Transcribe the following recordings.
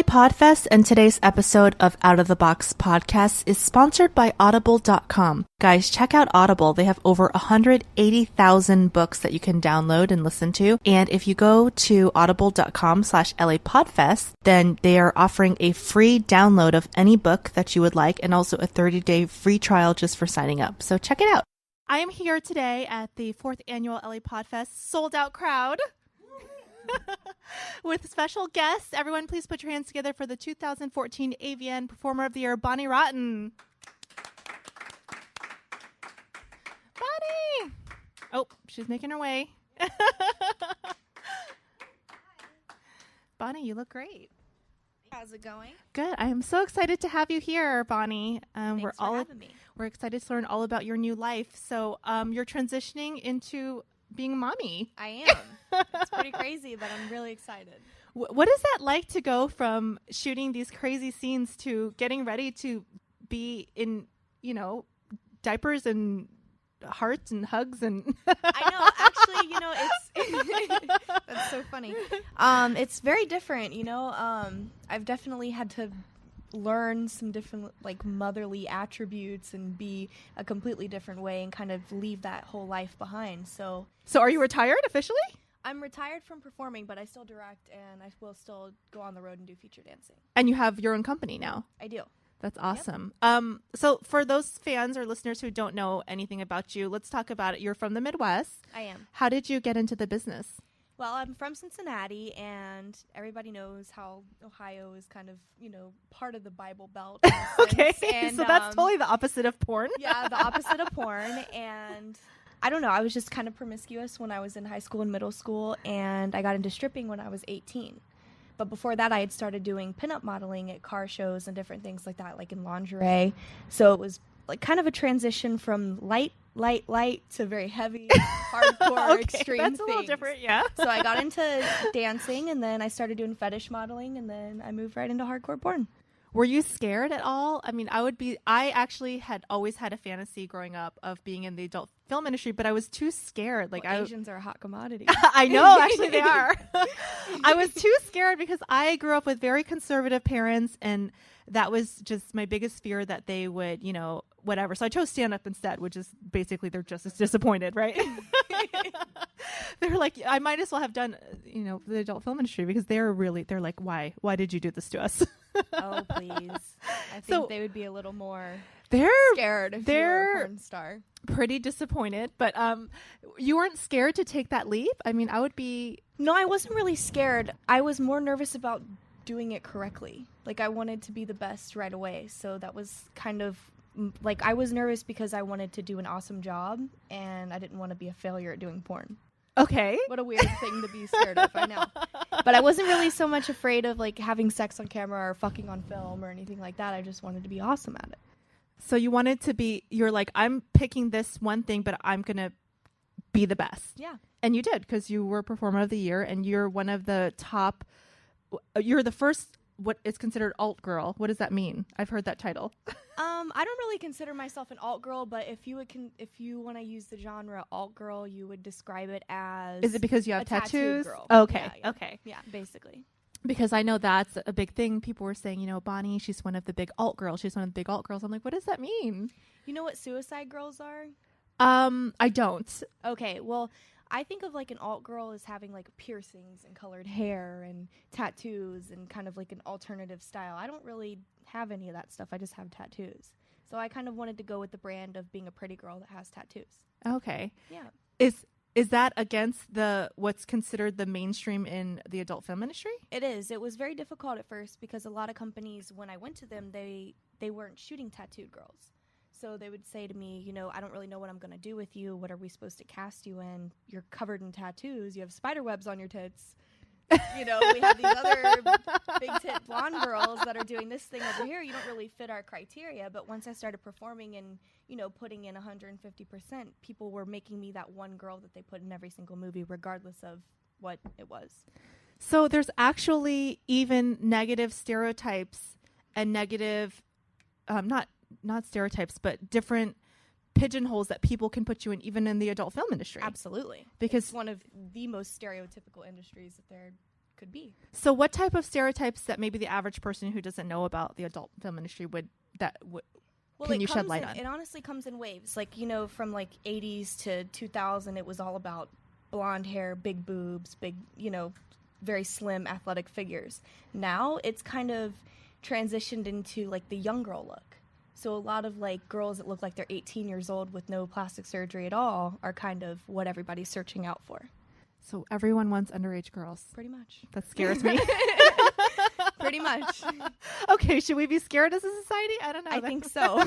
LA Podfest and today's episode of Out of the Box Podcast is sponsored by Audible.com. Guys, check out Audible. They have over 180,000 books that you can download and listen to. And if you go to audible.com/LA Podfest, then they are offering a free download of any book that you would like and also a 30-day free trial just for signing up. So check it out. I am here today at the 4th annual LA Podfest sold out crowd. With special guests. Everyone, please put your hands together for the 2014 AVN Performer of the Year, Bonnie Rotten. Bonnie! Oh, she's making her way. Bonnie, you look great. How's it going? Good. I am so excited to have you here, Bonnie. Thanks for having me. We're excited to learn all about your new life. So you're transitioning into being a mommy. I am. It's pretty crazy, but I'm really excited. What is that like to go from shooting these crazy scenes to getting ready to be in, diapers and hearts and hugs and I know, actually, it's that's so funny. It's very different, I've definitely had to learn some different motherly attributes and be a completely different way and kind of leave that whole life behind. So are you retired officially? I'm retired from performing, but I still direct and I will still go on the road and do feature dancing. And you have your own company now? I do. That's awesome. Yep. So for those fans or listeners who don't know anything about you, let's talk about it. You're from the Midwest. I am. How did you get into the business? Well, I'm from Cincinnati, and everybody knows how Ohio is kind of, part of the Bible Belt. Okay, and, so that's totally the opposite of porn. Yeah, the opposite of porn. And I don't know, I was just kind of promiscuous when I was in high school and middle school, and I got into stripping when I was 18. But before that, I had started doing pinup modeling at car shows and different things like that, like in lingerie. So it was kind of a transition from light to very heavy, hardcore, okay, extreme that's things. A little different, yeah. So I got into dancing, and then I started doing fetish modeling, and then I moved right into hardcore porn. Were you scared at all? I mean, I actually had always had a fantasy growing up of being in the adult film industry, but I was too scared. Asians are a hot commodity. I know, actually they are. I was too scared because I grew up with very conservative parents, and that was just my biggest fear that they would, whatever. So I chose stand up instead, which is basically they're just as disappointed, right? They're like, I might as well have done, the adult film industry because they're like, why did you do this to us? Oh, please. I think they would be a little more scared if they're you were a porn star. Pretty disappointed, but you weren't scared to take that leap? I mean, I would be. No, I wasn't really scared. I was more nervous about doing it correctly. I wanted to be the best right away. So that was kind of I was nervous because I wanted to do an awesome job and I didn't want to be a failure at doing porn. Okay. What a weird thing to be scared of, I know. But I wasn't really so much afraid of having sex on camera or fucking on film or anything like that. I just wanted to be awesome at it. So you wanted to be, you're like, I'm picking this one thing, but I'm going to be the best. Yeah. And you did, because you were Performer of the Year and you're one of the top, you're the first, what is considered alt girl. What does that mean? I've heard that title. I don't really consider myself an alt girl, but if you want to use the genre alt girl, you would describe it as. Is it because you have a tattoos? Girl. Okay. Yeah. Okay. Yeah, basically. Because I know that's a big thing. People were saying, Bonnie, she's one of the big alt girls. She's one of the big alt girls. I'm like, what does that mean? You know what suicide girls are? I don't. Okay, well, I think of an alt girl as having piercings and colored hair and tattoos and kind of an alternative style. I don't really have any of that stuff. I just have tattoos. So I kind of wanted to go with the brand of being a pretty girl that has tattoos. Okay. Yeah. Is that against what's considered the mainstream in the adult film industry? It is. It was very difficult at first because a lot of companies, when I went to them, they weren't shooting tattooed girls. So they would say to me, I don't really know what I'm going to do with you. What are we supposed to cast you in? You're covered in tattoos. You have spider webs on your tits. We have these other big tit blonde girls that are doing this thing over here. You don't really fit our criteria. But once I started performing and, putting in 150%, people were making me that one girl that they put in every single movie, regardless of what it was. So there's actually even negative stereotypes and negative, not stereotypes, but different pigeonholes that people can put you in, even in the adult film industry. Absolutely. Because it's one of the most stereotypical industries that there could be. So what type of stereotypes that maybe the average person who doesn't know about the adult film industry can you shed light on? It honestly comes in waves. Like, you know, from like 80s to 2000, it was all about blonde hair, big boobs, big, you know, very slim athletic figures. Now it's kind of transitioned into like the young girl look. So a lot of like girls that look like they're 18 years old with no plastic surgery at all are kind of what everybody's searching out for. So everyone wants underage girls. Pretty much. That scares me. Pretty much. Okay, should we be scared as a society? I don't know. I think so.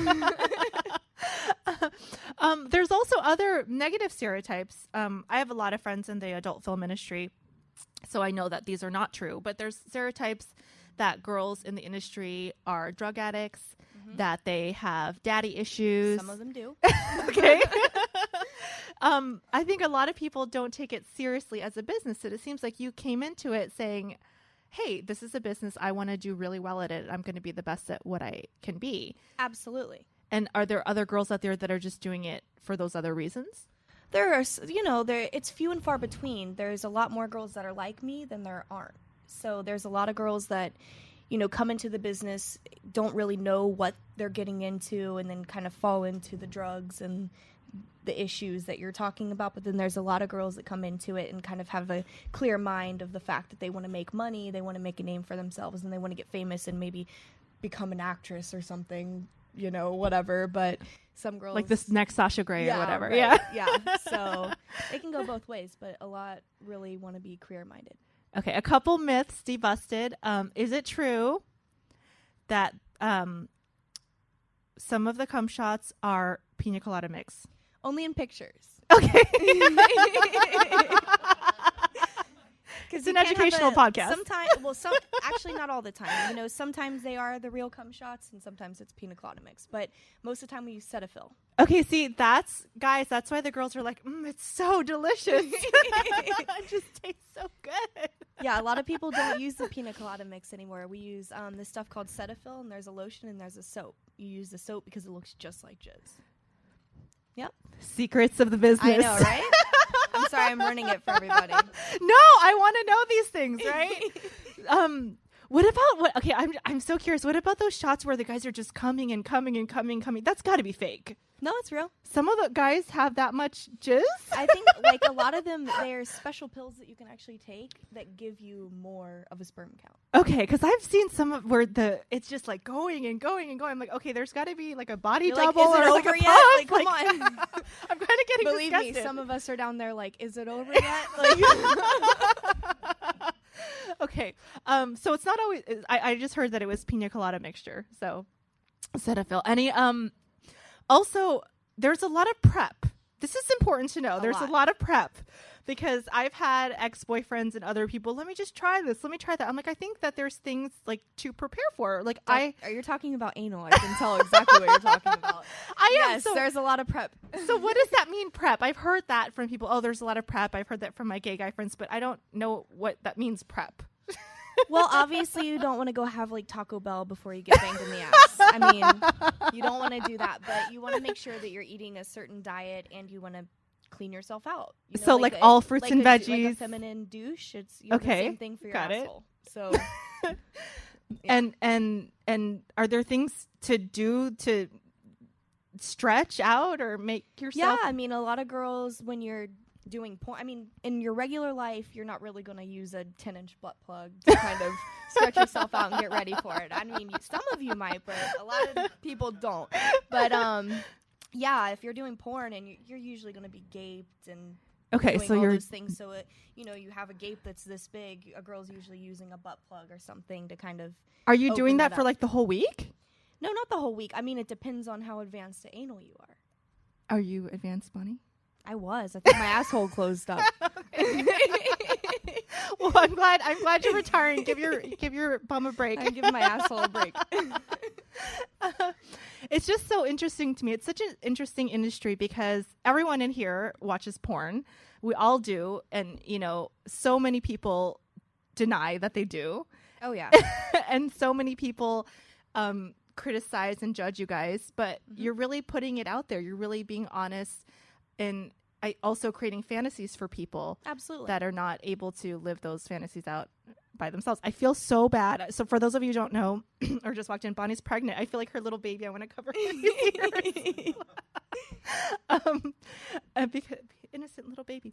There's also other negative stereotypes. I have a lot of friends in the adult film industry, so I know that these are not true. But there's stereotypes that girls in the industry are drug addicts, that they have daddy issues. Some of them do. Okay. I think a lot of people don't take it seriously as a business. And it seems like you came into it saying, hey, this is a business. I want to do really well at it. I'm going to be the best at what I can be. Absolutely. And are there other girls out there that are just doing it for those other reasons? There are, you know, it's few and far between. There's a lot more girls that are like me than there aren't. So there's a lot of girls that, you know, come into the business, don't really know what they're getting into, and then kind of fall into the drugs and the issues that you're talking about. But then there's a lot of girls that come into it and kind of have a clear mind of the fact that they want to make money, they want to make a name for themselves, and they want to get famous and maybe become an actress or something, you know, whatever. But some girls, like this next Sasha Grey or whatever. Right. Yeah. So it can go both ways, but a lot really want to be career minded. Okay, a couple myths debusted. Is it true that some of the cum shots are pina colada mix? Only in pictures. Okay. It's an educational podcast. Sometimes, actually not all the time. You know, sometimes they are the real cum shots, and sometimes it's pina colada mix. But most of the time we use Cetaphil. Okay, see, that's why the girls are like, it's so delicious. It just tastes so good. Yeah, a lot of people don't use the pina colada mix anymore. We use this stuff called Cetaphil, and there's a lotion and there's a soap. You use the soap because it looks just like jizz. Yep. Secrets of the business. I know, right? I'm sorry, I'm running it for everybody. No, I want to know these things, right? What about okay, I'm so curious. What about those shots where the guys are just coming and coming and coming? That's got to be fake. No, it's real. Some of the guys have that much jizz? I think like a lot of them, there's special pills that you can actually take that give you more of a sperm count. Okay, because I've seen some of where it's just like going and going and going. I'm like, okay, there's got to be like a body double like, is it or over like a yet? pump. Like, come on. I'm kind of getting Believe disgusted. me, some of us are down there like, is it over yet? Like, okay, so it's not always. I just heard that it was pina colada mixture. So Cetaphil. Any also. There's a lot of prep. This is important to know. There's a lot of prep because I've had ex-boyfriends and other people. Let me just try this. Let me try that. I'm like, I think that there's things like to prepare for. Like are you talking about anal? I can tell exactly what you're talking about. Yes, there's a lot of prep. So what does that mean, prep? I've heard that from people. Oh, there's a lot of prep. I've heard that from my gay guy friends, but I don't know what that means, prep. Well, obviously you don't want to go have like Taco Bell before you get banged in the ass. I mean, you don't want to do that, but you want to make sure that you're eating a certain diet and you want to clean yourself out. You know, so like all fruits like and veggies. Like a feminine douche. It's the same thing for your asshole. So, yeah. And are there things to do to stretch out or make yourself? Yeah, I mean, a lot of girls when you're doing porn, I mean, in your regular life, you're not really going to use a 10-inch butt plug to kind of stretch yourself out and get ready for it. I mean, some of you might, but a lot of people don't. But yeah, if you're doing porn and you're usually going to be gaped and doing all those things, so you have a gape that's this big. A girl's usually using a butt plug or something to kind of. Are you doing that for like the whole week? No, not the whole week. I mean, it depends on how advanced to anal you are. Are you advanced, Bonnie? I was. I think my asshole closed up. Well, I'm glad you're retiring. Give your bum a break. I'm giving my asshole a break. It's just so interesting to me. It's such an interesting industry because everyone in here watches porn. We all do, and so many people deny that they do. Oh yeah. And so many people criticize and judge you guys, but you're really putting it out there. You're really being honest. And also creating fantasies for people absolutely that are not able to live those fantasies out. by themselves. I feel so bad. So for those of you who don't know or just walked in, Bonnie's pregnant. I feel like her little baby. I want to cover her ears. Because innocent little baby.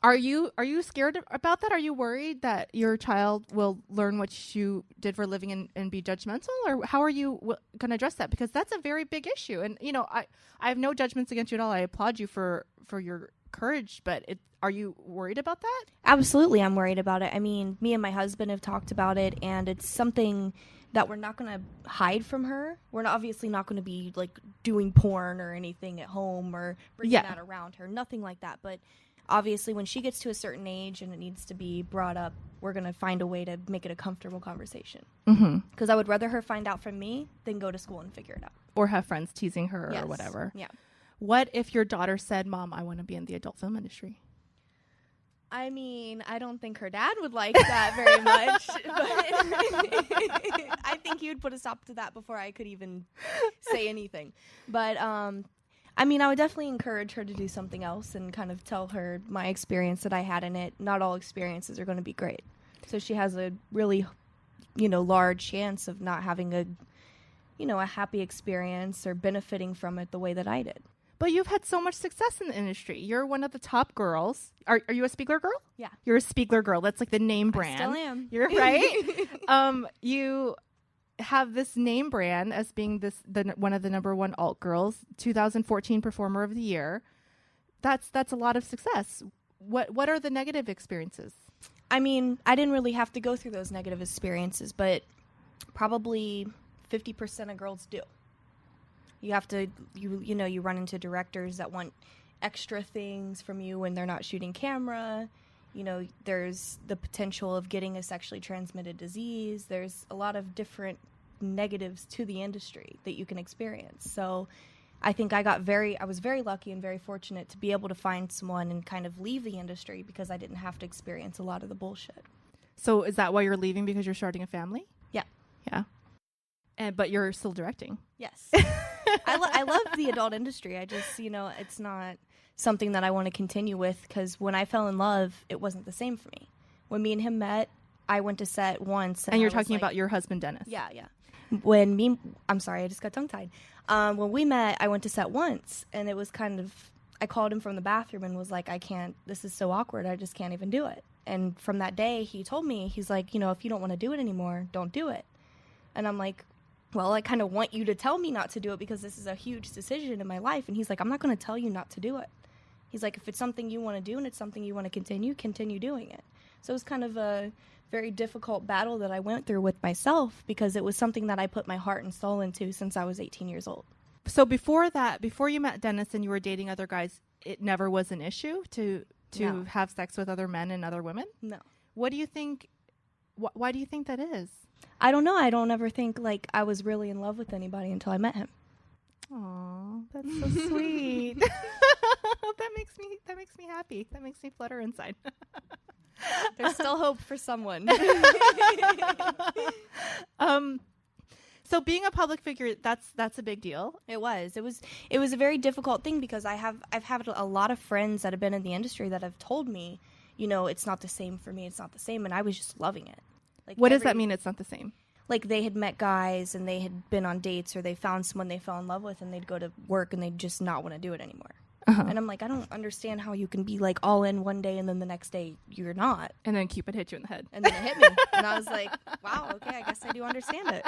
Are you scared about that? Are you worried that your child will learn what you did for a living and be judgmental? Or how are you going to address that? Because that's a very big issue. And, you know, I have no judgments against you at all. I applaud you for your courage. But are you worried about that? Absolutely, I'm worried about it. I mean, me and my husband have talked about it, and it's something that we're not going to hide from her. We're obviously not going to be, like, doing porn or anything at home or bringing that around her. Nothing like that. But obviously, when she gets to a certain age and it needs to be brought up, we're going to find a way to make it a comfortable conversation. Because I would rather her find out from me than go to school and figure it out. Or have friends teasing her or whatever. Yeah. What if your daughter said, Mom, I want to be in the adult film industry? I mean, I don't think her dad would like that very much. But I think he would put a stop to that before I could even say anything. But I mean, I would definitely encourage her to do something else and kind of tell her my experience that I had in it. Not all experiences are going to be great. So she has a really, large chance of not having a happy experience or benefiting from it the way that I did. But you've had so much success in the industry. You're one of the top girls. Are you a Spiegler girl? Yeah. You're a Spiegler girl. That's like the name brand. I still am. You're right. You have this name brand as being one of the number one alt girls, 2014 Performer of the Year. That's a lot of success. What are the negative experiences? I mean, I didn't really have to go through those negative experiences, but probably 50% of girls do. You have to, you run into directors that want extra things from you when they're not shooting camera. There's the potential of getting a sexually transmitted disease. There's a lot of different negatives to the industry that you can experience. So I think I was very lucky and very fortunate to be able to find someone and kind of leave the industry because I didn't have to experience a lot of the bullshit. So is that why you're leaving, because you're starting a family? Yeah. Yeah. But you're still directing. Yes. I love the adult industry. I just, it's not something that I want to continue with because when I fell in love, it wasn't the same for me. When me and him met, I went to set once. And you're talking about your husband, Dennis. Yeah. I'm sorry, I just got tongue-tied. When we met, I went to set once, and it was kind of, I called him from the bathroom and was like, this is so awkward, I just can't even do it. And from that day, he told me, he's like, if you don't want to do it anymore, don't do it. And I'm like, well, I kind of want you to tell me not to do it because this is a huge decision in my life. And he's like, I'm not going to tell you not to do it. He's like, if it's something you want to do and it's something you want to continue doing it. So it was kind of a very difficult battle that I went through with myself because it was something that I put my heart and soul into since I was 18 years old. So before you met Dennis and you were dating other guys, it never was an issue to have sex with other men and other women? No. What do you think? Why do you think that is? I don't know. I don't ever think like I was really in love with anybody until I met him. Aw, that's so sweet. That makes me happy. That makes me flutter inside. There's still hope for someone. So being a public figure, that's a big deal. It was a very difficult thing because I've had a lot of friends that have been in the industry that have told me, it's not the same for me. It's not the same. And I was just loving it. Like, what does that mean? It's not the same. Like they had met guys and they had been on dates or they found someone they fell in love with and they'd go to work and they'd just not want to do it anymore. Uh-huh. And I'm like, I don't understand how you can be like all in one day and then the next day you're not. And then Cupid hit you in the head. And then it hit me. And I was like, wow, okay, I guess I do understand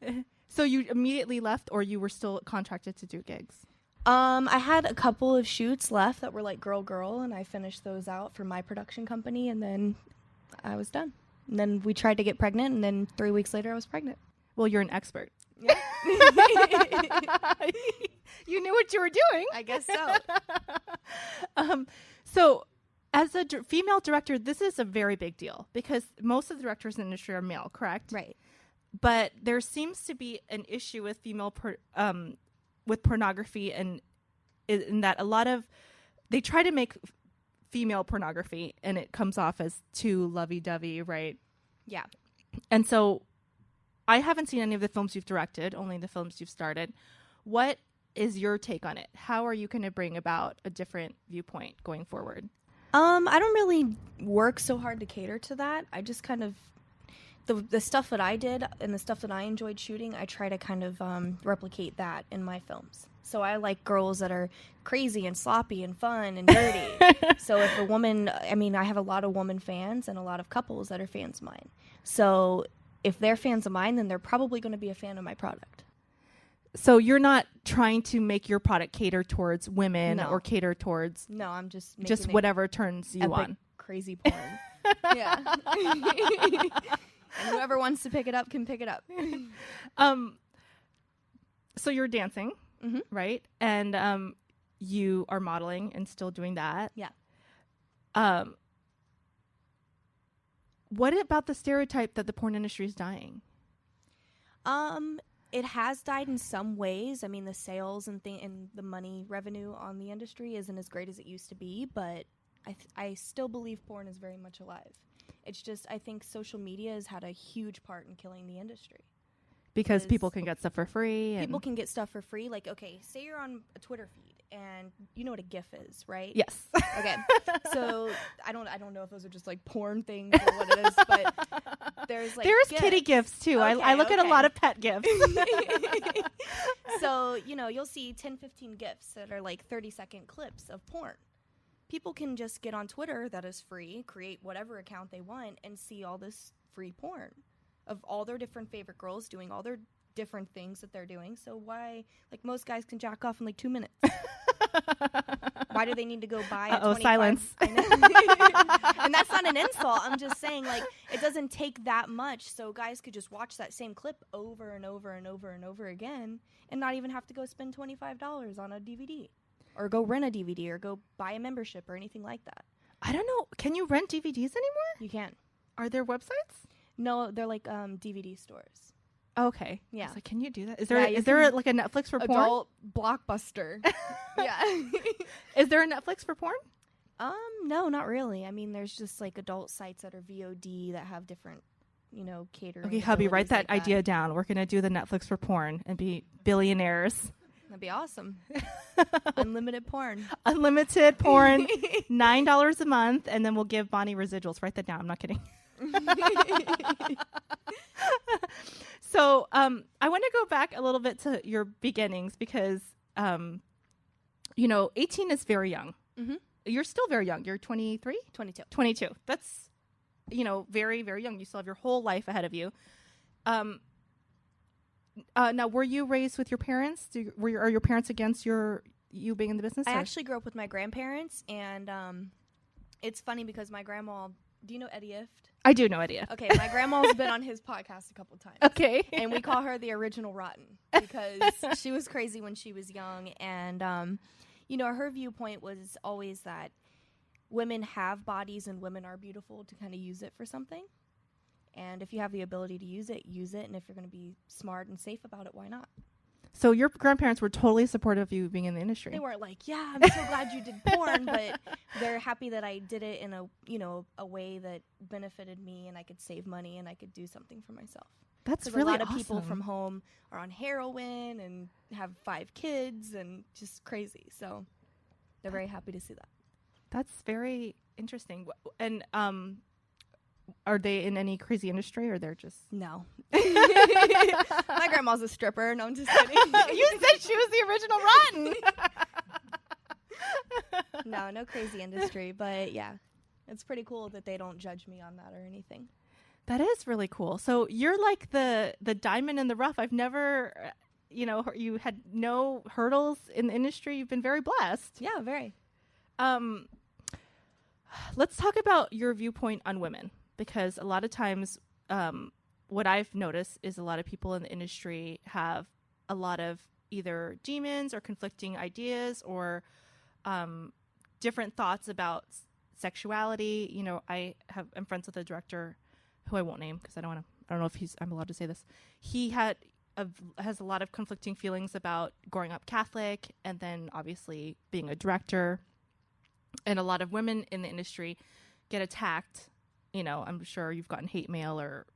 it. So you immediately left or you were still contracted to do gigs? I had a couple of shoots left that were like girl, and I finished those out for my production company and then I was done. And then we tried to get pregnant and then 3 weeks later I was pregnant. Well, you're an expert. Yeah. You knew what you were doing. I guess so. So as a female director, this is a very big deal because most of the directors in the industry are male, correct? Right. But there seems to be an issue with with pornography and in that a lot of they try to make female pornography and it comes off as too lovey-dovey, right? Yeah. And so I haven't seen any of the films you've directed, only the films you've started. What is your take on it? How are you going to bring about a different viewpoint going forward? I don't really work so hard to cater to that. I just kind of the stuff that I did and the stuff that I enjoyed shooting, I try to kind of replicate that in my films. So I like girls that are crazy and sloppy and fun and dirty. So if a woman, I mean, I have a lot of woman fans and a lot of couples that are fans of mine. So if they're fans of mine, then they're probably going to be a fan of my product. So you're not trying to make your product cater towards women No. or cater towards No, I'm just whatever turns you on. Crazy porn. Yeah. And whoever wants to pick it up can pick it up. So you're dancing, Mm-hmm. right? And you are modeling and still doing that. Yeah. What about the stereotype that the porn industry is dying? It has died in some ways. I mean, the sales and the money revenue on the industry isn't as great as it used to be, but I still believe porn is very much alive. It's just, I think social media has had a huge part in killing the industry. Because people can get stuff for free. People can get stuff for free. Like, okay, say you're on a Twitter feed and you know what a GIF is, right? Yes. Okay. So I don't know if those are just like porn things or what it is, but there's GIFs. kitty GIFs too. Okay, I look at a lot of pet GIFs. So, you'll see 10, 15 GIFs that are like 30-second clips of porn. People can just get on Twitter that is free, create whatever account they want, and see all this free porn of all their different favorite girls doing all their different things that they're doing. So why, like, most guys can jack off in like 2 minutes. Why do they need to go buy a 25? Silence. I know. And that's not an insult. I'm just saying, like, it doesn't take that much, so guys could just watch that same clip over and over and over and over again and not even have to go spend $25 on a DVD. Or go rent a DVD, or go buy a membership, or anything like that. I don't know. Can you rent DVDs anymore? You can. Are there websites? No, they're like DVD stores. Okay. Yeah. I was like, can you do that? Yeah, Is there like a Netflix for porn? Adult Blockbuster. Yeah. Is there a Netflix for porn? No, not really. I mean, there's just like adult sites that are VOD that have different, catering. Okay, hubby, write that like idea down. We're gonna do the Netflix for porn and be billionaires. That'd be awesome. Unlimited porn. Unlimited porn, $9 a month, and then we'll give Bonnie residuals. Write that down. I'm not kidding. So I want to go back a little bit to your beginnings because, 18 is very young. Mm-hmm. You're still very young. You're 23? 22. 22. That's, very, very young. You still have your whole life ahead of you. Now, were you raised with your parents? Are your parents against you being in the business? I actually grew up with my grandparents, and it's funny because my grandma, do you know Eddie Ift? I do know Eddie Ift. Okay, my grandma's been on his podcast a couple times. Okay. And we call her the original Rotten because she was crazy when she was young, and, her viewpoint was always that women have bodies and women are beautiful to kind of use it for something. And if you have the ability to use it, use it. And if you're going to be smart and safe about it, why not? So your grandparents were totally supportive of you being in the industry. They weren't like, yeah, I'm so glad you did porn, but they're happy that I did it in a way that benefited me and I could save money and I could do something for myself. That's really really a lot awesome. of people from home are on heroin and have 5 kids and just crazy. So they're very happy to see that. That's very interesting. And are they in any crazy industry or they're just... No. My grandma's a stripper. No, I'm just kidding. You said she was the original Rotten. No crazy industry. But yeah, it's pretty cool that they don't judge me on that or anything. That is really cool. So you're like the diamond in the rough. I've never, you had no hurdles in the industry. You've been very blessed. Yeah, very. Let's talk about your viewpoint on women. Because a lot of times what I've noticed is a lot of people in the industry have a lot of either demons or conflicting ideas or different thoughts about sexuality. I'm friends with a director who I won't name because I don't know if I'm allowed to say this. He has a lot of conflicting feelings about growing up Catholic and then obviously being a director. And a lot of women in the industry get attacked. I'm sure you've gotten hate mail or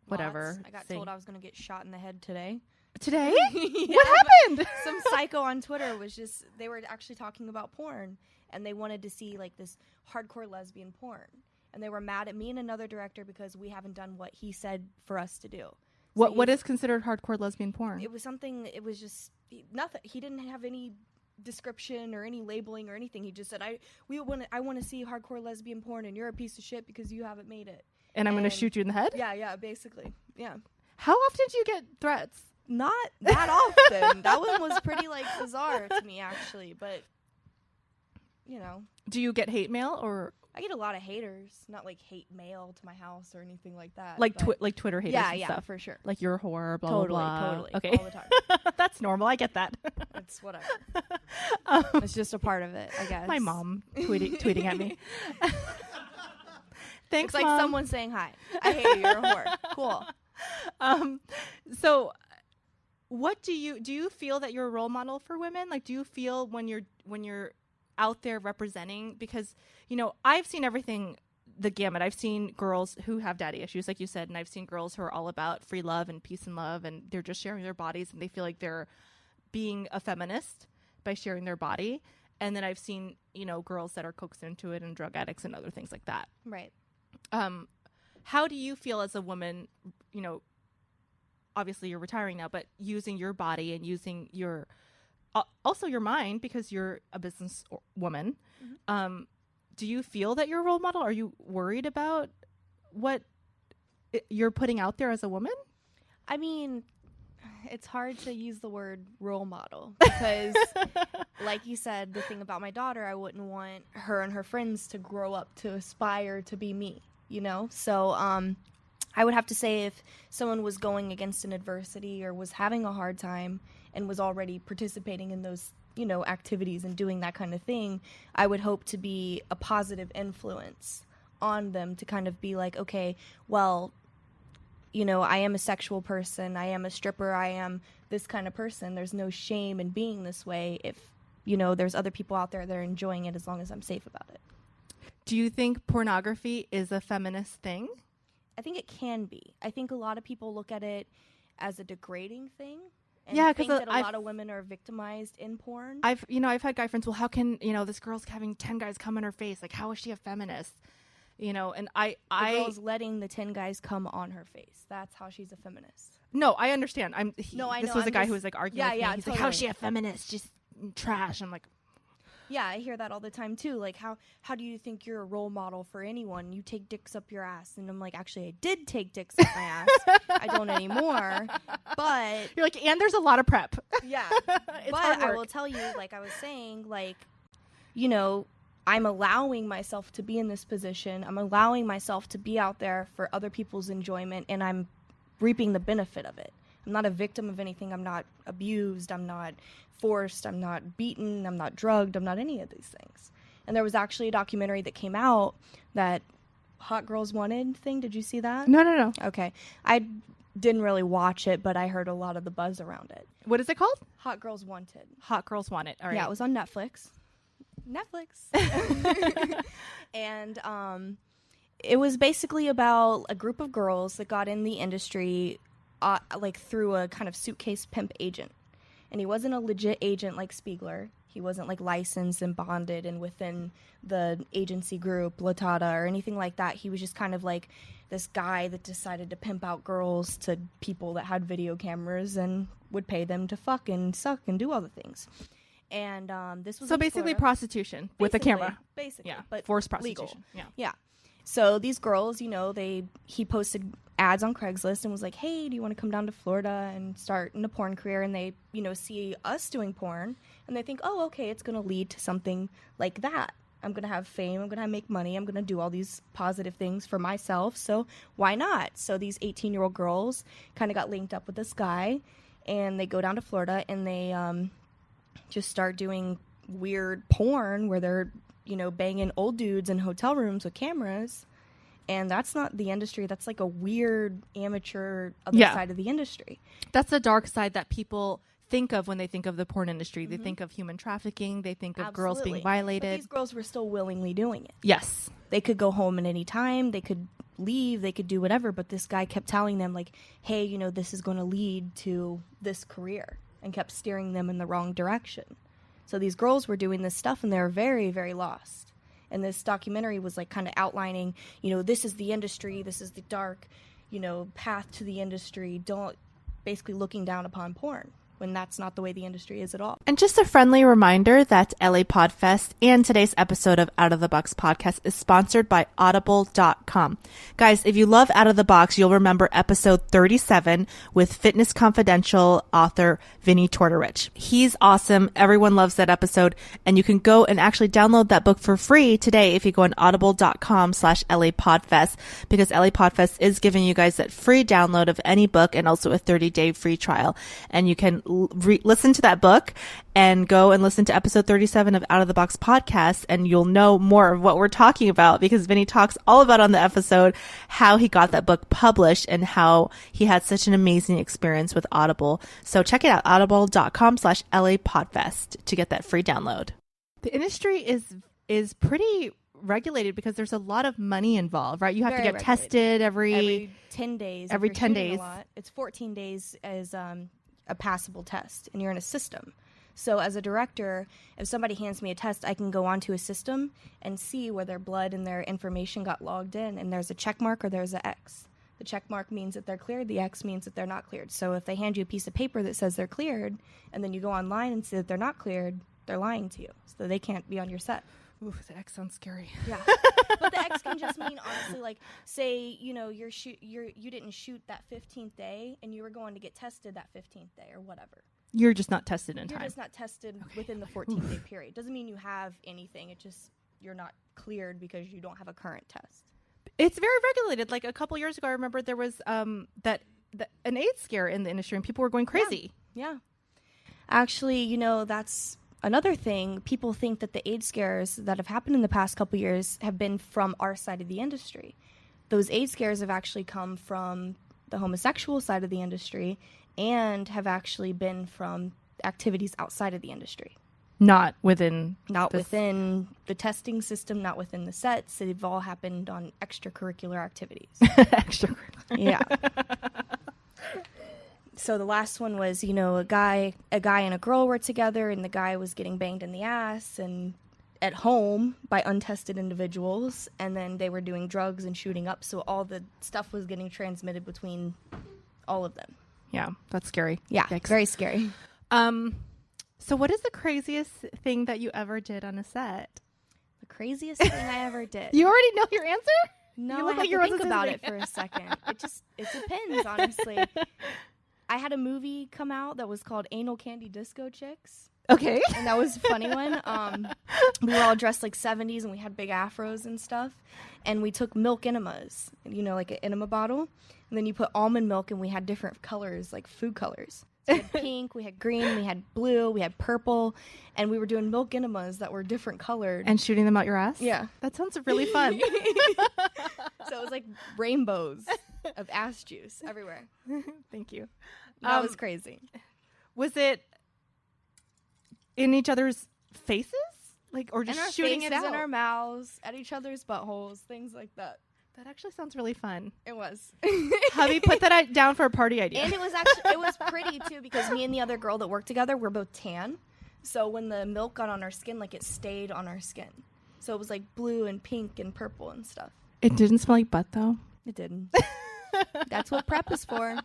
whatever. I got told I was going to get shot in the head today. Today? Yeah. What happened? Some psycho on Twitter they were actually talking about porn, and they wanted to see like this hardcore lesbian porn. And they were mad at me and another director because we haven't done what he said for us to do. So What is considered hardcore lesbian porn? It was just nothing. He didn't have any description or any labeling or anything. He just said, I want to see hardcore lesbian porn, and you're a piece of shit because you haven't made it. And I'm going to shoot you in the head? Yeah, basically. Yeah. How often do you get threats? Not that often. That one was pretty like bizarre to me, actually. But you know, do you get hate mail or? I get a lot of haters, not like hate mail to my house or anything like that. Like like Twitter haters. And stuff. For sure. Like you're a whore, blah, blah, blah. Totally. Okay. All the time. That's normal. I get that. It's whatever. It's just a part of it, I guess. My mom tweeting at me. Thanks, it's like Mom. someone saying hi. I hate you. You're a whore. Cool. So what do you feel that you're a role model for women? Like, do you feel when you're out there representing, because, you know, I've seen everything, the gamut. I've seen girls who have daddy issues, like you said, and I've seen girls who are all about free love and peace and love, and they're just sharing their bodies, and they feel like they're being a feminist by sharing their body. And then I've seen, you know, girls that are coaxed into it and drug addicts and other things like that. Right. How do you feel as a woman, you know, obviously you're retiring now, but using your body and using your also your mind, because you're a business woman. Mm-hmm. Do you feel that you're a role model? Are you worried about what you're putting out there as a woman? I mean, it's hard to use the word role model because, like you said, the thing about my daughter, I wouldn't want her and her friends to grow up to aspire to be me, you know? So I would have to say if someone was going against an adversity or was having a hard time and was already participating in those, you know, activities and doing that kind of thing, I would hope to be a positive influence on them to kind of be like, okay, well, you know, I am a sexual person, I am a stripper, I am this kind of person. There's no shame in being this way if, you know, there's other people out there that are enjoying it as long as I'm safe about it. Do you think pornography is a feminist thing? I think it can be. I think a lot of people look at it as a degrading thing. And yeah, think that a lot of women are victimized in porn. I've had guy friends, well, how can, you know, this girl's having 10 guys come in her face? Like, how is she a feminist? You know, and the girl's letting the 10 guys come on her face. That's how she's a feminist. No, I understand. This was a guy who was like arguing with me. He's totally. like, how is she a feminist? Just trash. I'm like, yeah, I hear that all the time too. Like, how do you think you're a role model for anyone? You take dicks up your ass. And I'm like, actually, I did take dicks up my ass. I don't anymore. But you're like, and there's a lot of prep. Yeah. But I will tell you, like I was saying, like, you know, I'm allowing myself to be in this position. I'm allowing myself to be out there for other people's enjoyment, and I'm reaping the benefit of it. I'm not a victim of anything. I'm not abused. I'm not forced. I'm not beaten. I'm not drugged. I'm not any of these things. And there was actually a documentary that came out, that Hot Girls Wanted thing. Did you see that? No. Okay. I didn't really watch it, but I heard a lot of the buzz around it. What is it called? Hot Girls Wanted. Hot Girls Wanted. All right. Yeah, it was on Netflix. And it was basically about a group of girls that got in the industry like through a kind of suitcase pimp agent. And he wasn't a legit agent like Spiegler. He wasn't like licensed and bonded and within the agency group, Latata, or anything like that. He was just kind of like this guy that decided to pimp out girls to people that had video cameras and would pay them to fuck and suck and do other things. And this was so basically Florida. Prostitution with a camera. Basically, yeah, but forced prostitution. Legal. Yeah. So these girls, you know, he posted ads on Craigslist and was like, hey, do you want to come down to Florida and start in a porn career? And they, you know, see us doing porn and they think, oh, okay, it's going to lead to something like that. I'm going to have fame. I'm going to make money. I'm going to do all these positive things for myself. So why not? So these 18-year-old girls kind of got linked up with this guy and they go down to Florida and they just start doing weird porn where they're, you know, banging old dudes in hotel rooms with cameras. And that's not the industry. That's like a weird amateur other side of the industry. That's the dark side that people think of when they think of the porn industry. Mm-hmm. They think of human trafficking. They think of girls being violated. But these girls were still willingly doing it. Yes. They could go home at any time. They could leave, they could do whatever, but this guy kept telling them, like, hey, you know, this is going to lead to this career, and kept steering them in the wrong direction. So these girls were doing this stuff, and they were very, very lost. And this documentary was, like, kind of outlining, you know, this is the industry, this is the dark, you know, path to the industry, basically looking down upon porn, when that's not the way the industry is at all. And just a friendly reminder that LA Podfest and today's episode of Out of the Box podcast is sponsored by Audible.com. Guys, if you love Out of the Box, you'll remember episode 37 with Fitness Confidential author Vinny Tortorich. He's awesome. Everyone loves that episode. And you can go and actually download that book for free today if you go on audible.com/LA Podfest, because LA Podfest is giving you guys that free download of any book and also a 30-day free trial. And you can listen to that book and go and listen to episode 37 of Out of the Box podcast, and you'll know more of what we're talking about, because Vinny talks all about on the episode how he got that book published and how he had such an amazing experience with Audible. So check it out, audible.com/LA Podfest to get that free download. The industry is pretty regulated because there's a lot of money involved, right? You have to get tested every 10 days. Every 10 days. It's 14 days as a passable test, and you're in a system. So as a director, if somebody hands me a test, I can go onto a system and see where their blood and their information got logged in, and there's a check mark or there's an X. The check mark means that they're cleared, the X means that they're not cleared. So if they hand you a piece of paper that says they're cleared, and then you go online and see that they're not cleared, they're lying to you. So they can't be on your set. Ooh, the X sounds scary. Yeah. But the X can just mean, honestly, like, say, you know, you didn't shoot that 15th day, and you were going to get tested that 15th day or whatever. You're just not tested in time. You're just not tested within the 14-day period. Doesn't mean you have anything. It just, you're not cleared because you don't have a current test. It's very regulated. Like a couple years ago, I remember there was an AIDS scare in the industry, and people were going crazy. Yeah. Actually, you know, that's another thing. People think that the AIDS scares that have happened in the past couple years have been from our side of the industry. Those AIDS scares have actually come from the homosexual side of the industry and have actually been from activities outside of the industry. Not within the testing system, not within the sets. They've all happened on extracurricular activities. Extracurricular. Yeah. So the last one was, you know, a guy and a girl were together, and the guy was getting banged in the ass and at home by untested individuals, and then they were doing drugs and shooting up, so all the stuff was getting transmitted between all of them. Yeah, that's scary. Yeah, Yikes. very scary. So what is the craziest thing that you ever did on a set? The craziest thing I ever did. You already know your answer? No, you look I like have to you're think about it for a second. It depends, honestly. I had a movie come out that was called Anal Candy Disco Chicks. Okay. And that was a funny one. We were all dressed like 70s, and we had big afros and stuff. And we took milk enemas, you know, like an enema bottle. And then you put almond milk, and we had different colors, like food colors. So we had pink, we had green, we had blue, we had purple. And we were doing milk enemas that were different colored. And shooting them out your ass? Yeah. That sounds really fun. So it was like rainbows of ass juice everywhere. Thank you. That was crazy. Was it in each other's faces? Like, or just shooting it out? In our mouths, at each other's buttholes, things like that. That actually sounds really fun. It was. Hubby, put that down for a party idea. And it was pretty too, because me and the other girl that worked together were both tan. So when the milk got on our skin, like, it stayed on our skin. So it was like blue and pink and purple and stuff. It didn't smell like butt, though? It didn't. That's what prep is for.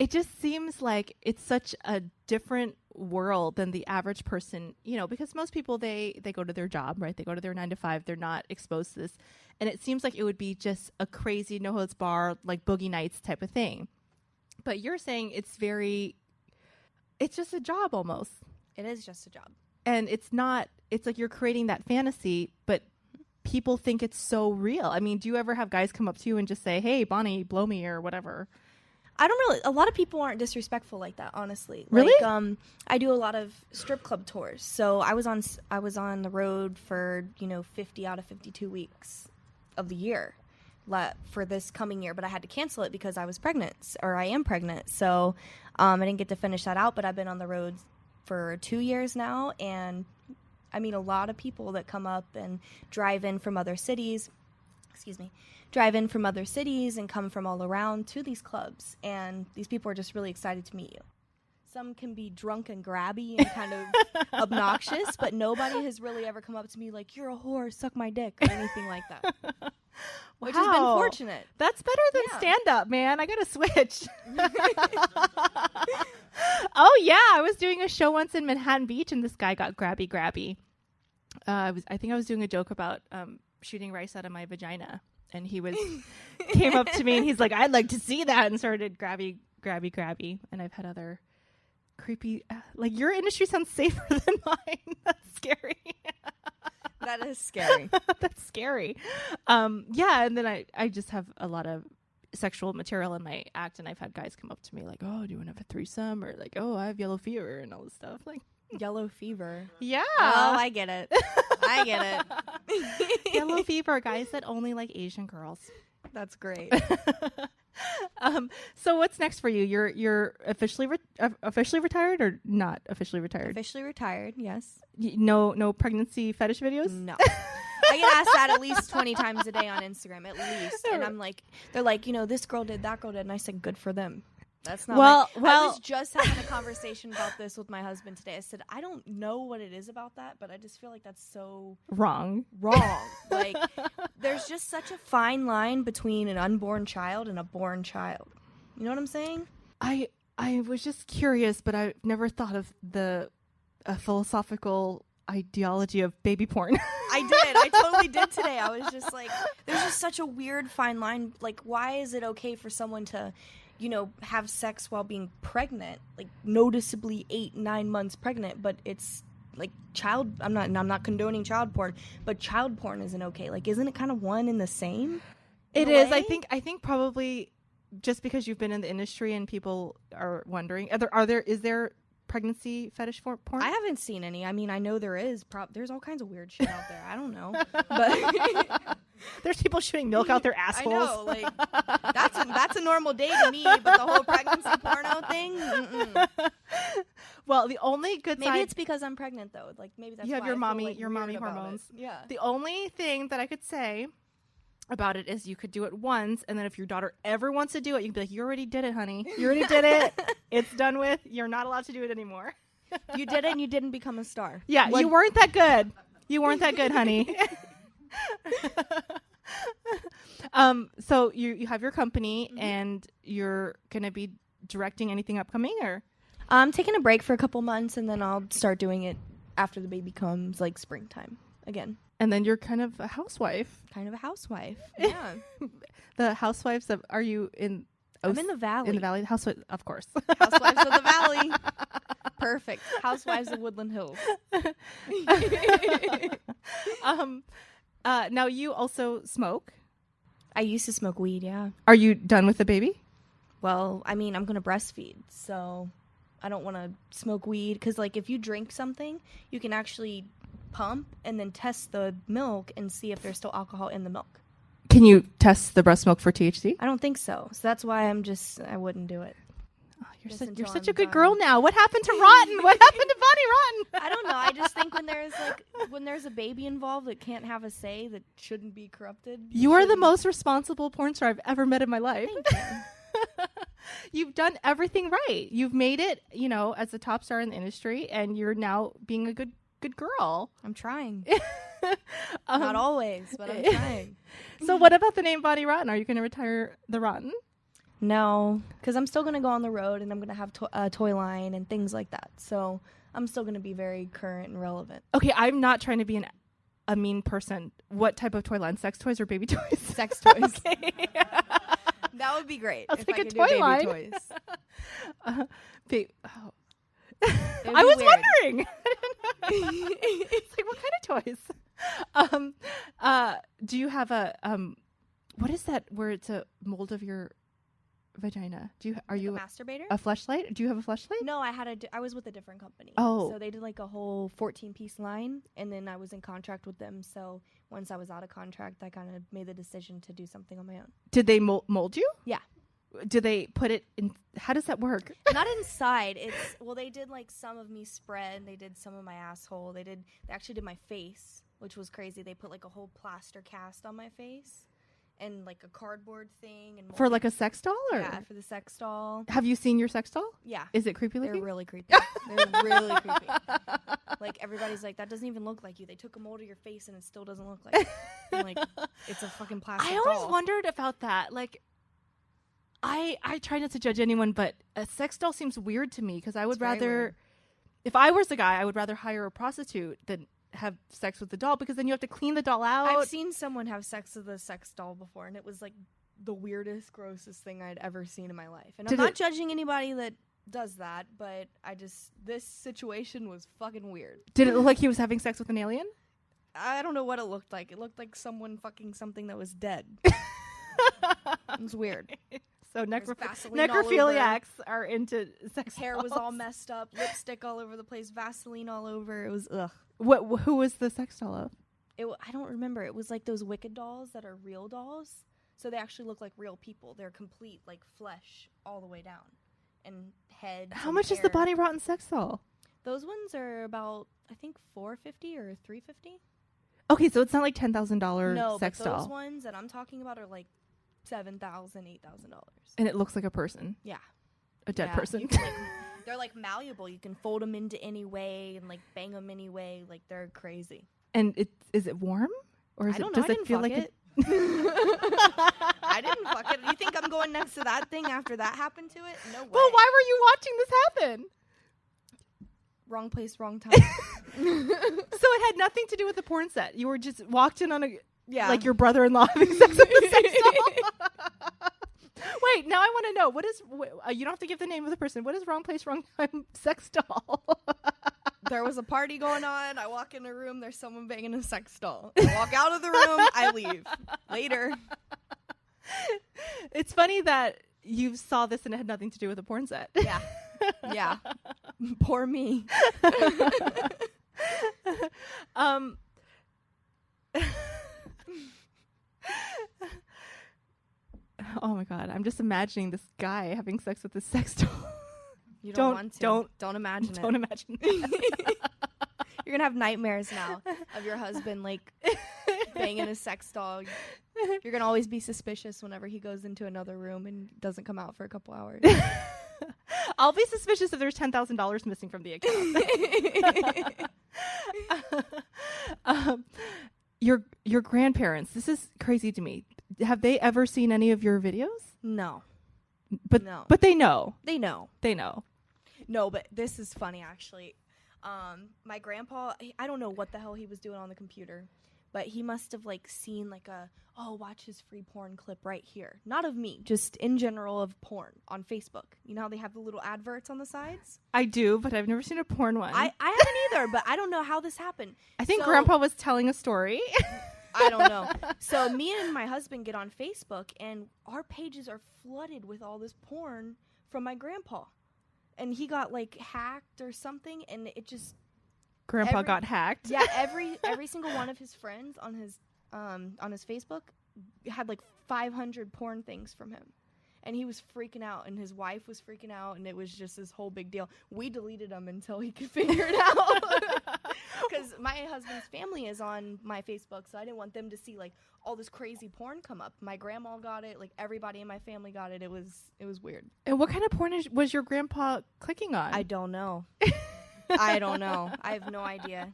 It just seems like it's such a different world than the average person, you know, because most people, they go to their job, right? They go to their 9 to 5. They're not exposed to this. And it seems like it would be just a crazy no-holds bar, like Boogie Nights type of thing. But you're saying it's just a job almost. It is just a job. And it's like you're creating that fantasy, but people think it's so real. I mean, do you ever have guys come up to you and just say, hey, Bonnie, blow me or whatever? A lot of people aren't disrespectful like that, honestly. Really? Like, I do a lot of strip club tours. So I was on the road for, 50 out of 52 weeks of the year for this coming year, but I had to cancel it because I was pregnant, or I am pregnant. So I didn't get to finish that out, but I've been on the road for 2 years now, and I mean, a lot of people that come up and drive in from other cities. excuse me, drive in from other cities and come from all around to these clubs. And these people are just really excited to meet you. Some can be drunk and grabby and kind of obnoxious, but nobody has really ever come up to me like, you're a whore, suck my dick, or anything like that. Which has been fortunate. That's better than stand-up, man. I gotta switch. Oh, yeah. I was doing a show once in Manhattan Beach, and this guy got grabby. I think I was doing a joke about shooting rice out of my vagina, and he came up to me, and he's like, I'd like to see that, and started grabby. And I've had other creepy, like, your industry sounds safer than mine. That's scary. That is scary. That's scary. Yeah, and then I just have a lot of sexual material in my act, and I've had guys come up to me like, oh, do you want to have a threesome? Or like, oh, I have yellow fever and all this stuff. Like, yellow fever. Yeah. Oh, I get it. I get it. Yellow fever, guys that only like Asian girls. That's great. So what's next for you? You're officially retired or not officially retired? Officially retired, yes. No pregnancy fetish videos? No. I get asked that at least 20 times a day on Instagram, at least. And I'm like, they're like, this girl did, that girl did. And I said, good for them. That's not well. I was just having a conversation about this with my husband today. I said, I don't know what it is about that, but I just feel like that's so wrong. Like, there's just such a fine line between an unborn child and a born child. You know what I'm saying? I was just curious, but I've never thought of the philosophical ideology of baby porn. I did. I totally did today. I was just like, there's just such a weird fine line. Like, why is it okay for someone to, have sex while being pregnant, like noticeably 8-9 months pregnant, but it's like I'm not condoning child porn, but child porn isn't okay. Like, isn't it kind of one and the same? It is. I think probably just because you've been in the industry and people are wondering, is there pregnancy fetish porn? I haven't seen any. I mean, I know there is. There's all kinds of weird shit out there. I don't know. But there's people shooting milk out their assholes. I know. Like, that's a normal day to me, but the whole pregnancy porno thing? Mm-mm. Well, the only good maybe it's because I'm pregnant, though. Like, maybe that's you have why your I mommy feel, like, hormones. Yeah. The only thing that I could say about it is you could do it once, and then if your daughter ever wants to do it, you can be like, you already did it, honey. You already did it. It's done with. You're not allowed to do it anymore. You did it, and you didn't become a star. Yeah, you weren't that good. You weren't that good, honey. So you have your company, and you're going to be directing anything upcoming, or? I'm taking a break for a couple months, and then I'll start doing it after the baby comes, like, springtime again. And then you're kind of a housewife. Yeah. The housewives of, are you in? I'm in the valley. In the valley, housewives, of course. Housewives of the valley. Perfect. Housewives of Woodland Hills. Now you also smoke. I used to smoke weed. Yeah. Are you done with the baby? Well, I mean, I'm gonna breastfeed, so I don't want to smoke weed because, like, if you drink something, you can actually pump and then test the milk and see if there's still alcohol in the milk. Can you test the breast milk for THC? I don't think so. So that's why I wouldn't do it. Oh, you're such a good girl now. What happened to Rotten? What happened to Bonnie Rotten? I don't know. I just think when there's a baby involved that can't have a say, that shouldn't be corrupted. You are the most responsible porn star I've ever met in my life. Thank you. You've done everything right. You've made it, as a top star in the industry, and you're now being a good girl. I'm trying. Not always, but I'm trying. So what about the name Bonnie Rotten? Are you going to retire the Rotten? No, because I'm still going to go on the road, and I'm going to have a toy line and things like that. So I'm still going to be very current and relevant. Okay, I'm not trying to be a mean person. What type of toy line? Sex toys or baby toys? Sex toys. Okay. That would be great. I'll if take I a could toy do baby line. Toys. I was wondering. It's like, what kind of toys? Do you have a what is that where it's a mold of your vagina? Are you a masturbator? A fleshlight? Do you have a fleshlight? No, I was with a different company. Oh. So they did like a whole 14-piece line, and then I was in contract with them. So once I was out of contract, I kind of made the decision to do something on my own. Did they mold you? Yeah. Do they put it in? How does that work? Not inside. They did like some of me spread. They did some of my asshole. They actually did my face, which was crazy. They put like a whole plaster cast on my face. and like a cardboard thing and for like a sex doll, or yeah, for the sex doll. have you seen your sex doll? Yeah. Is it creepy looking? They're really creepy. They're really creepy. Like everybody's like, that doesn't even look like you. They took a mold of your face and it still doesn't look like you. I'm like, it's a fucking plastic I doll. always wondered about that. Like, I try not to judge anyone, but a sex doll seems weird to me because I would rather, if I was a guy, I would rather hire a prostitute than have sex with the doll, because then you have to clean the doll out. I've seen someone have sex with a sex doll before, and it was like the weirdest, grossest thing I'd ever seen in my life. And I'm not judging anybody that does that, but this situation was fucking weird. Did it look like he was having sex with an alien? I don't know what it looked like. It looked like someone fucking something that was dead. It was weird. So necrophiliacs are into sex. Hair was all messed up, lipstick all over the place, Vaseline all over. It was ugh. Who was the sex doll of? I don't remember. It was like those Wicked dolls that are real dolls. So they actually look like real people. They're complete, like flesh all the way down, and heads. How much is the Bonnie Rotten sex doll? Those ones are about, I think, $450 or $350. Okay, so it's not like $10,000 sex doll. No, those ones that I'm talking about are like $7,000, $8,000. And it looks like a person. Yeah, a dead person. They're like malleable. You can fold them into any way and like bang them any way. Like they're crazy. And is it warm, or I don't know. Does it feel like it? I didn't fuck it. You think I'm going next to that thing after that happened to it? No way. Well, why were you watching this happen? Wrong place, wrong time. So it had nothing to do with the porn set. You were just walked in on like your brother-in-law having sex with the sex doll. Wait, now I want to know, what is you don't have to give the name of the person. What is wrong place, wrong time sex doll? There was a party going on. I walk in a room. There's someone banging a sex doll. I walk out of the room. I leave. Later. It's funny that you saw this and it had nothing to do with a porn set. Yeah. Yeah. Poor me. Oh my God. I'm just imagining this guy having sex with this sex doll. You don't want to. Don't imagine it. Don't imagine that. You're going to have nightmares now of your husband, like, banging a sex doll. You're going to always be suspicious whenever he goes into another room and doesn't come out for a couple hours. I'll be suspicious if there's $10,000 missing from the account. Your grandparents, this is crazy to me. Have they ever seen any of your videos? No. But they know. They know. No, but this is funny, actually. My grandpa, I don't know what the hell he was doing on the computer, but he must have like seen like watch his free porn clip right here. Not of me, just in general of porn on Facebook. You know how they have the little adverts on the sides? I do, but I've never seen a porn one. I haven't either, but I don't know how this happened. I think Grandpa was telling a story. I don't know. So me and my husband get on Facebook, and our pages are flooded with all this porn from my grandpa. And he got like hacked or something, and it just Grandpa got hacked. Yeah, every single one of his friends on his Facebook had like 500 porn things from him, and he was freaking out, and his wife was freaking out, and it was just this whole big deal. We deleted them until he could figure it out, because my husband's family is on my Facebook, so I didn't want them to see like all this crazy porn come up. My grandma got it, like everybody in my family got it. It was weird. And what kind of porn was your grandpa clicking on? I don't know. I don't know. I have no idea.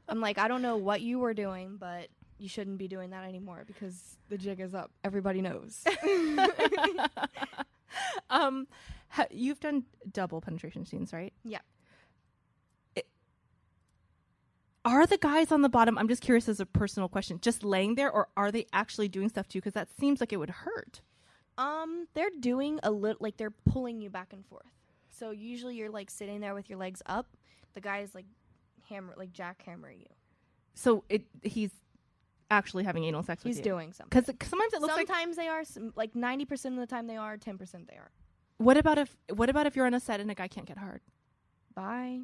I'm like, I don't know what you were doing, but you shouldn't be doing that anymore because the jig is up. Everybody knows. You've done double penetration scenes, right? Yeah. Are the guys on the bottom, I'm just curious as a personal question, just laying there, or are they actually doing stuff too? Because that seems like it would hurt. They're doing a little, like they're pulling you back and forth. So usually you're like sitting there with your legs up. The guy's like jackhammering you. So he's actually having anal sex with you. He's doing something. Because sometimes it looks sometimes they are, like 90% of the time they are, 10% they are. What about if you're on a set and a guy can't get hard? Bye.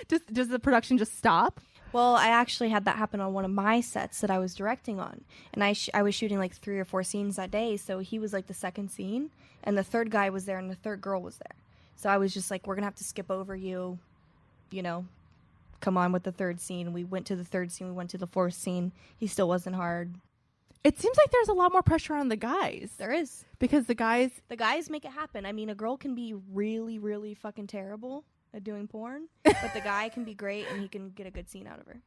Does the production just stop? Well, I actually had that happen on one of my sets that I was directing on. And I was shooting like 3 or 4 scenes that day. So he was like the second scene. And the third guy was there and the third girl was there. So I was just like, we're going to have to skip over you, come on with the third scene. We went to the third scene. We went to the fourth scene. He still wasn't hard. It seems like there's a lot more pressure on the guys. There is. Because the guys make it happen. I mean, a girl can be really, really fucking terrible at doing porn, but the guy can be great and he can get a good scene out of her.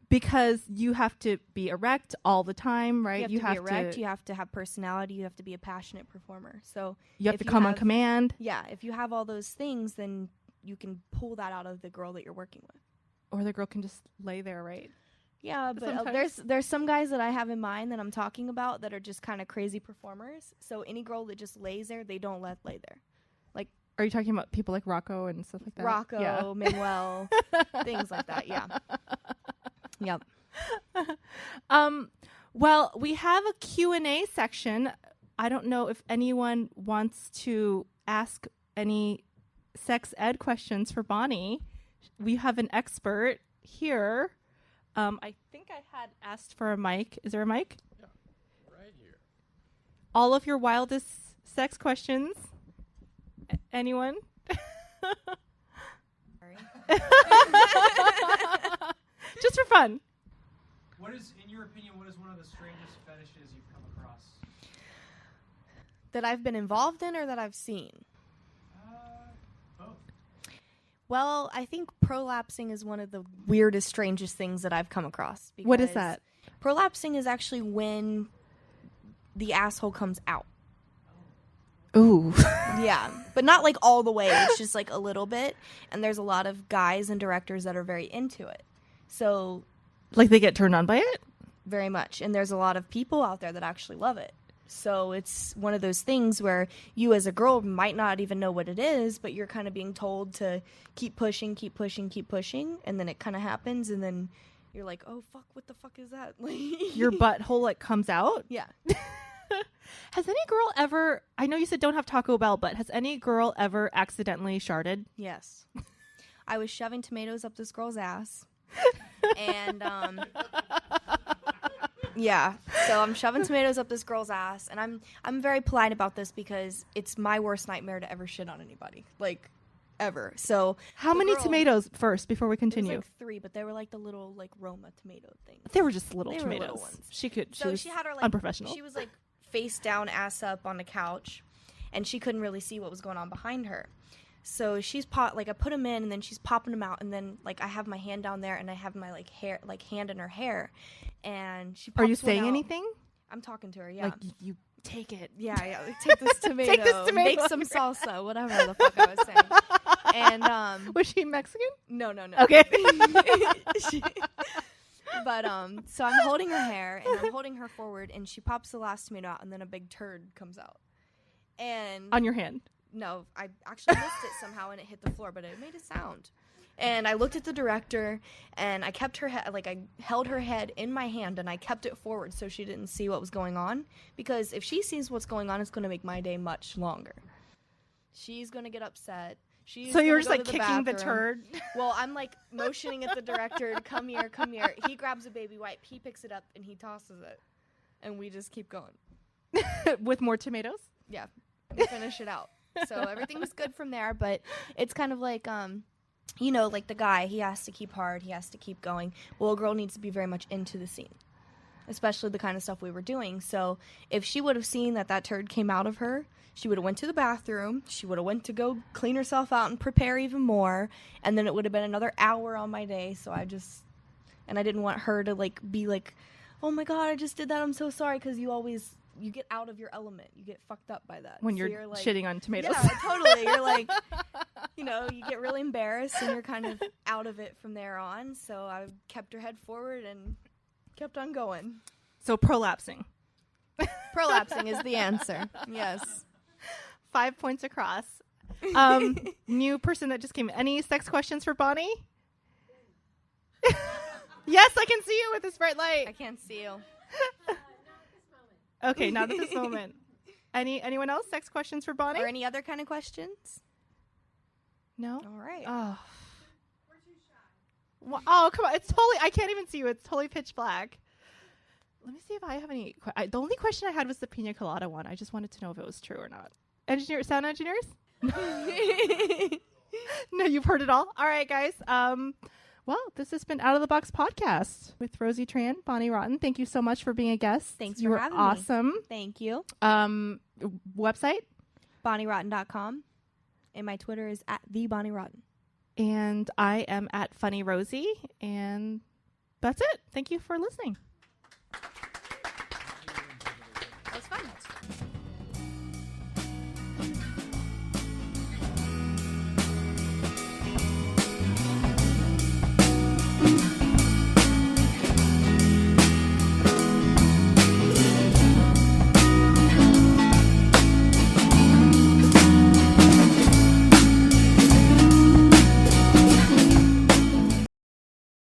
Because you have to be erect all the time, right? You have to be erect. You have to have personality. You have to be a passionate performer. So you have to come on command. Yeah. If you have all those things, then you can pull that out of the girl that you're working with. Or the girl can just lay there, right? Yeah, but there's some guys that I have in mind that I'm talking about that are just kind of crazy performers. So any girl that just lays there, they don't let lay there. Like, are you talking about people like Rocco and stuff like that? Rocco, yeah. Manuel, things like that. Yeah. Yep. Well, we have a Q&A section. I don't know if anyone wants to ask any sex ed questions for Bonnie. We have an expert here. I think I had asked for a mic. Is there a mic? Yeah, right here. All of your wildest sex questions. Anyone? Sorry. Just for fun. What is, in your opinion, what is one of the strangest fetishes you've come across? That I've been involved in or that I've seen? Both. Well, I think prolapsing is one of the weirdest, strangest things that I've come across. What is that? Prolapsing is actually when the asshole comes out. Ooh. Yeah, but not like all the way. It's just like a little bit. And there's a lot of guys and directors that are very into it. So, like they get turned on by it? Very much. And there's a lot of people out there that actually love it. So it's one of those things where you as a girl might not even know what it is, but you're kind of being told to keep pushing, keep pushing, keep pushing. And then it kind of happens. And then you're like, oh, fuck, what the fuck is that? Your butthole like comes out? Yeah. Has any girl ever, I know you said don't have Taco Bell, but has any girl ever accidentally sharted? Yes. I was shoving tomatoes up this girl's ass. And, yeah. So I'm shoving tomatoes up this girl's ass. And I'm very polite about this because it's my worst nightmare to ever shit on anybody. Like, ever. So how many tomatoes first before we continue? There was like 3, but they were like the little like Roma tomato things. They were just little they tomatoes. Were little ones. She had her like unprofessional. She was like face down, ass up on the couch, and she couldn't really see what was going on behind her. So she's I put them in, and then she's popping them out, and then like I have my hand down there, and I have my hand in her hair, and she. Pops Are you saying out. anything? I'm talking to her. Yeah. Like you take it. Yeah. Like, take this tomato. Take this tomato. Make some salsa. Whatever the fuck I was saying. And was she Mexican? No. Okay. But so I'm holding her hair and I'm holding her forward, and she pops the last tomato out, and then a big turd comes out. And on your hand? No, I actually missed it somehow, and it hit the floor, but it made a sound. And I looked at the director, and I kept her head, I held her head in my hand, and I kept it forward so she didn't see what was going on. Because if she sees what's going on, it's going to make my day much longer. She's going to get upset. So you were just like kicking the turd? Well, I'm like motioning at the director to come here, come here. He grabs a baby wipe, he picks it up, and he tosses it. And we just keep going. With more tomatoes? Yeah. We finish it out. So everything was good from there, but it's kind of like, like the guy, he has to keep hard, he has to keep going. Well, a girl needs to be very much into the scene, especially the kind of stuff we were doing. So if she would have seen that turd came out of her, she would have went to the bathroom, she would have went to go clean herself out and prepare even more, and then it would have been another hour on my day. So I didn't want her to be like, oh my God, I just did that, I'm so sorry, because you get out of your element. You get fucked up by that. When you're like, shitting on tomatoes. Yeah, totally. You're like, you get really embarrassed, and you're kind of out of it from there on. So I kept her head forward and kept on going. So prolapsing. Prolapsing is the answer. Yes. 5 points across. New person that just came. Any sex questions for Bonnie? Yes, I can see you with this bright light. I can't see you. Okay, not at this moment. Anyone else? Sex questions for Bonnie? Or any other kind of questions? No? All right. Oh. We're too shy. Well, oh, come on. It's totally, I can't even see you. It's totally pitch black. Let me see if I have any. The only question I had was the pina colada one. I just wanted to know if it was true or not. Sound engineers? No, you've heard it all? All right, guys. Well, this has been Out of the Box Podcast with Rosie Tran, Bonnie Rotten. Thank you so much for being a guest. Thanks you for were having awesome. me. Thank you. Website? BonnieRotten.com. And my Twitter is @TheBonnieRotten. And I am @FunnyRosie. And that's it. Thank you for listening.